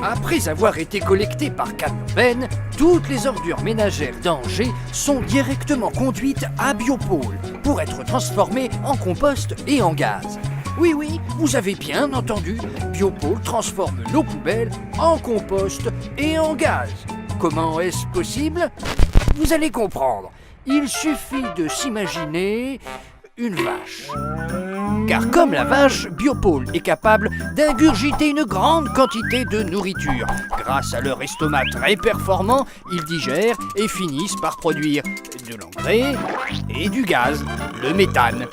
Après avoir été collectées par camion-benne, toutes les ordures ménagères d'Angers sont directement conduites à Biopôle pour être transformées en compost et en gaz. Oui, vous avez bien entendu, Biopôle transforme nos poubelles en compost et en gaz. Comment est-ce possible? Vous allez comprendre. Il suffit de s'imaginer une vache. Car comme la vache, Biopôle est capable d'ingurgiter une grande quantité de nourriture. Grâce à leur estomac très performant, ils digèrent et finissent par produire de l'engrais et du gaz, le méthane.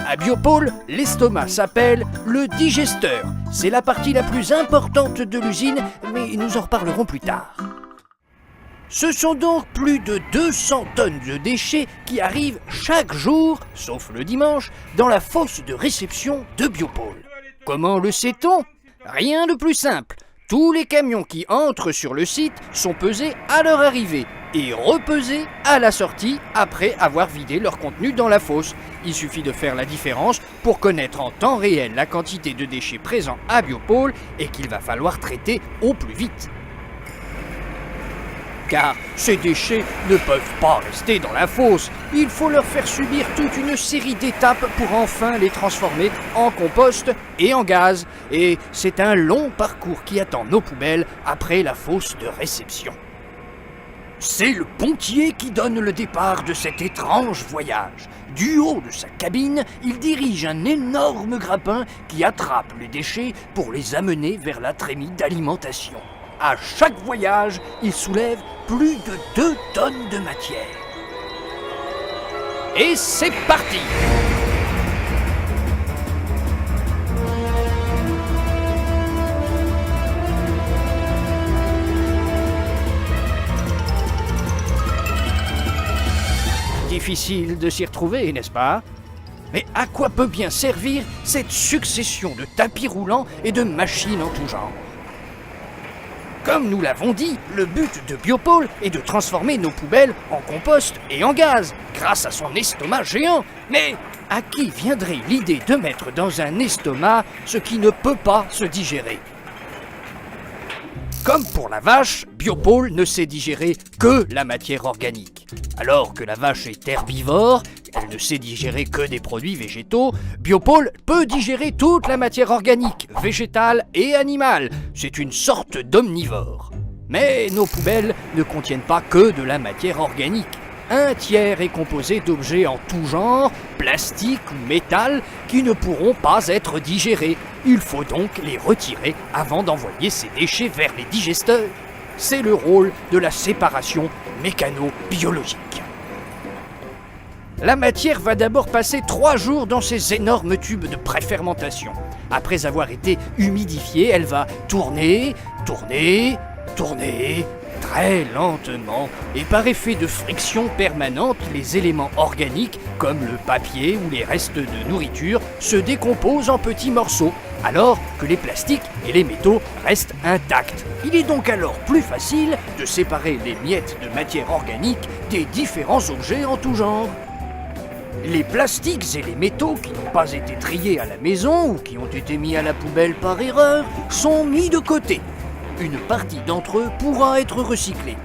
À Biopôle, l'estomac s'appelle le digesteur. C'est la partie la plus importante de l'usine, mais nous en reparlerons plus tard. Ce sont donc plus de 200 tonnes de déchets qui arrivent chaque jour, sauf le dimanche, dans la fosse de réception de Biopôle. Comment le sait-on? Rien de plus simple. Tous les camions qui entrent sur le site sont pesés à leur arrivée et repesés à la sortie après avoir vidé leur contenu dans la fosse. Il suffit de faire la différence pour connaître en temps réel la quantité de déchets présents à Biopôle et qu'il va falloir traiter au plus vite. Car ces déchets ne peuvent pas rester dans la fosse. Il faut leur faire subir toute une série d'étapes pour enfin les transformer en compost et en gaz. Et c'est un long parcours qui attend nos poubelles après la fosse de réception. C'est le pontier qui donne le départ de cet étrange voyage. Du haut de sa cabine, il dirige un énorme grappin qui attrape les déchets pour les amener vers la trémie d'alimentation. À chaque voyage, il soulève plus de 2 tonnes de matière. Et c'est parti! Difficile de s'y retrouver, n'est-ce pas? Mais à quoi peut bien servir cette succession de tapis roulants et de machines en tout genre? Comme nous l'avons dit, le but de Biopôle est de transformer nos poubelles en compost et en gaz, grâce à son estomac géant. Mais à qui viendrait l'idée de mettre dans un estomac ce qui ne peut pas se digérer? Comme pour la vache, Biopôle ne sait digérer que la matière organique. Alors que la vache est herbivore, elle ne sait digérer que des produits végétaux, Biopôle peut digérer toute la matière organique, végétale et animale. C'est une sorte d'omnivore. Mais nos poubelles ne contiennent pas que de la matière organique. Un tiers est composé d'objets en tout genre, plastique ou métal, qui ne pourront pas être digérés. Il faut donc les retirer avant d'envoyer ces déchets vers les digesteurs. C'est le rôle de la séparation mécano-biologique. La matière va d'abord passer 3 jours dans ces énormes tubes de préfermentation. Après avoir été humidifiée, elle va tourner, très lentement, et par effet de friction permanente, les éléments organiques, comme le papier ou les restes de nourriture, se décomposent en petits morceaux, alors que les plastiques et les métaux restent intacts. Il est donc alors plus facile de séparer les miettes de matière organique des différents objets en tout genre. Les plastiques et les métaux qui n'ont pas été triés à la maison ou qui ont été mis à la poubelle par erreur sont mis de côté. Une partie d'entre eux pourra être recyclée.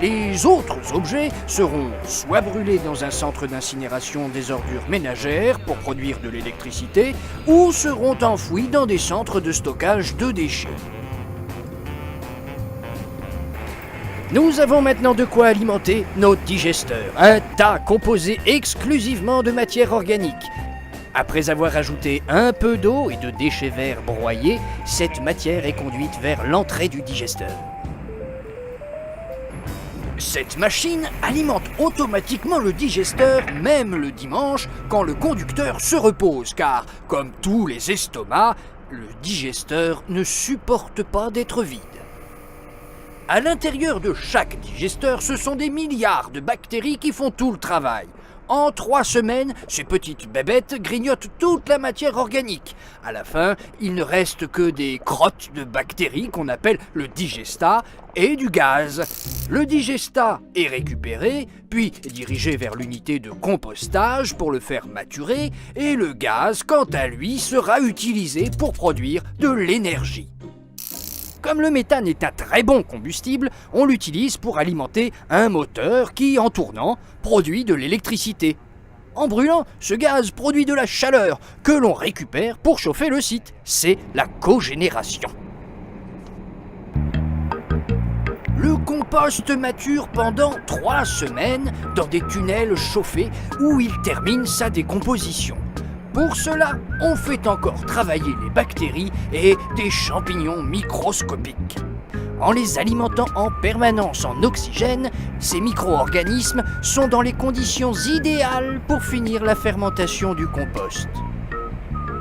Les autres objets seront soit brûlés dans un centre d'incinération des ordures ménagères pour produire de l'électricité, ou seront enfouis dans des centres de stockage de déchets. Nous avons maintenant de quoi alimenter nos digesteurs, un tas composé exclusivement de matière organique. Après avoir ajouté un peu d'eau et de déchets verts broyés, cette matière est conduite vers l'entrée du digesteur. Cette machine alimente automatiquement le digesteur, même le dimanche, quand le conducteur se repose, car, comme tous les estomacs, le digesteur ne supporte pas d'être vide. À l'intérieur de chaque digesteur, ce sont des milliards de bactéries qui font tout le travail. En 3 semaines, ces petites bébêtes grignotent toute la matière organique. À la fin, il ne reste que des crottes de bactéries qu'on appelle le digestat et du gaz. Le digestat est récupéré, puis dirigé vers l'unité de compostage pour le faire maturer, et le gaz, quant à lui, sera utilisé pour produire de l'énergie. Comme le méthane est un très bon combustible, on l'utilise pour alimenter un moteur qui, en tournant, produit de l'électricité. En brûlant, ce gaz produit de la chaleur que l'on récupère pour chauffer le site. C'est la cogénération. Le compost mature pendant 3 semaines dans des tunnels chauffés où il termine sa décomposition. Pour cela, on fait encore travailler les bactéries et des champignons microscopiques. En les alimentant en permanence en oxygène, ces micro-organismes sont dans les conditions idéales pour finir la fermentation du compost.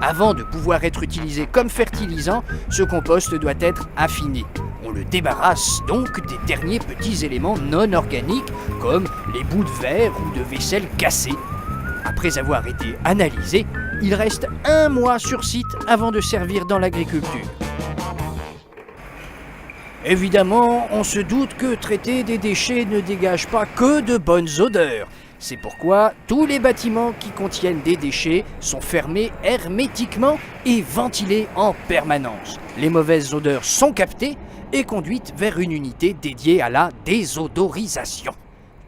Avant de pouvoir être utilisé comme fertilisant, ce compost doit être affiné. On le débarrasse donc des derniers petits éléments non organiques comme les bouts de verre ou de vaisselle cassée. Après avoir été analysé, il reste 1 mois sur site avant de servir dans l'agriculture. Évidemment, on se doute que traiter des déchets ne dégage pas que de bonnes odeurs. C'est pourquoi tous les bâtiments qui contiennent des déchets sont fermés hermétiquement et ventilés en permanence. Les mauvaises odeurs sont captées et conduites vers une unité dédiée à la désodorisation.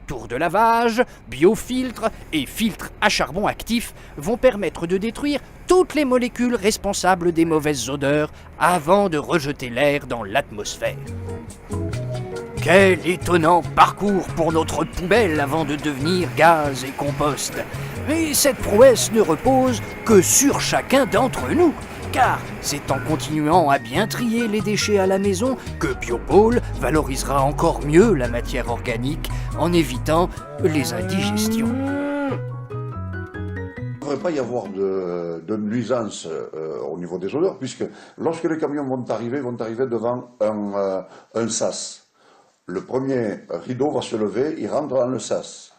Tours de lavage, biofiltres et filtres à charbon actif vont permettre de détruire toutes les molécules responsables des mauvaises odeurs avant de rejeter l'air dans l'atmosphère. Quel étonnant parcours pour notre poubelle avant de devenir gaz et compost. Mais cette prouesse ne repose que sur chacun d'entre nous. Car c'est en continuant à bien trier les déchets à la maison que Biopôle valorisera encore mieux la matière organique en évitant les indigestions. Il ne devrait pas y avoir de nuisance au niveau des odeurs, puisque lorsque les camions vont arriver devant un sas. Le premier rideau va se lever, il rentre dans le sas.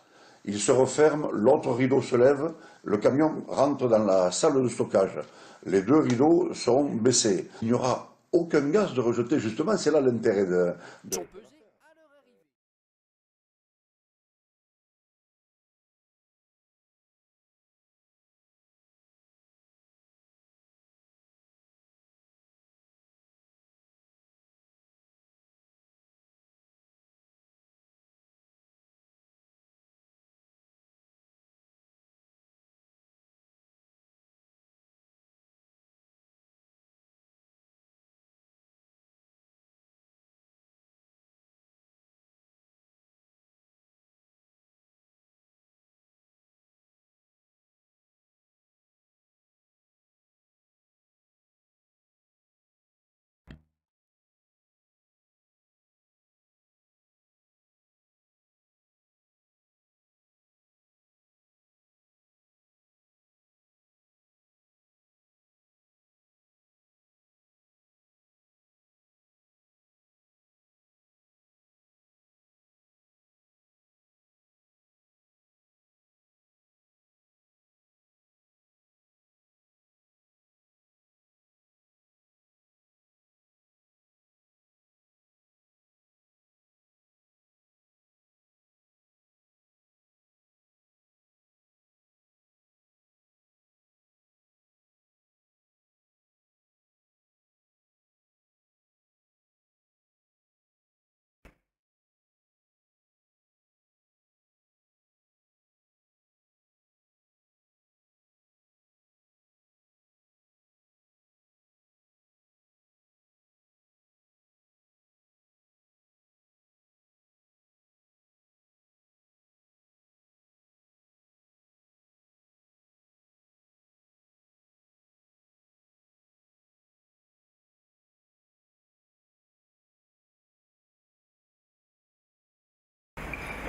Il se referme, l'autre rideau se lève, le camion rentre dans la salle de stockage. Les 2 rideaux sont baissés. Il n'y aura aucun gaz de rejeté, justement, c'est là l'intérêt de...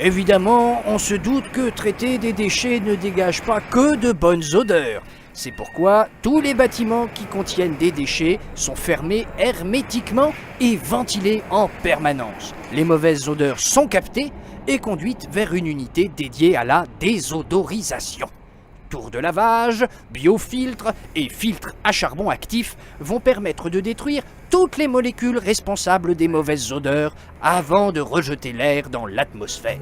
Évidemment, on se doute que traiter des déchets ne dégage pas que de bonnes odeurs. C'est pourquoi tous les bâtiments qui contiennent des déchets sont fermés hermétiquement et ventilés en permanence. Les mauvaises odeurs sont captées et conduites vers une unité dédiée à la désodorisation. Tours de lavage, biofiltres et filtres à charbon actif vont permettre de détruire toutes les molécules responsables des mauvaises odeurs avant de rejeter l'air dans l'atmosphère.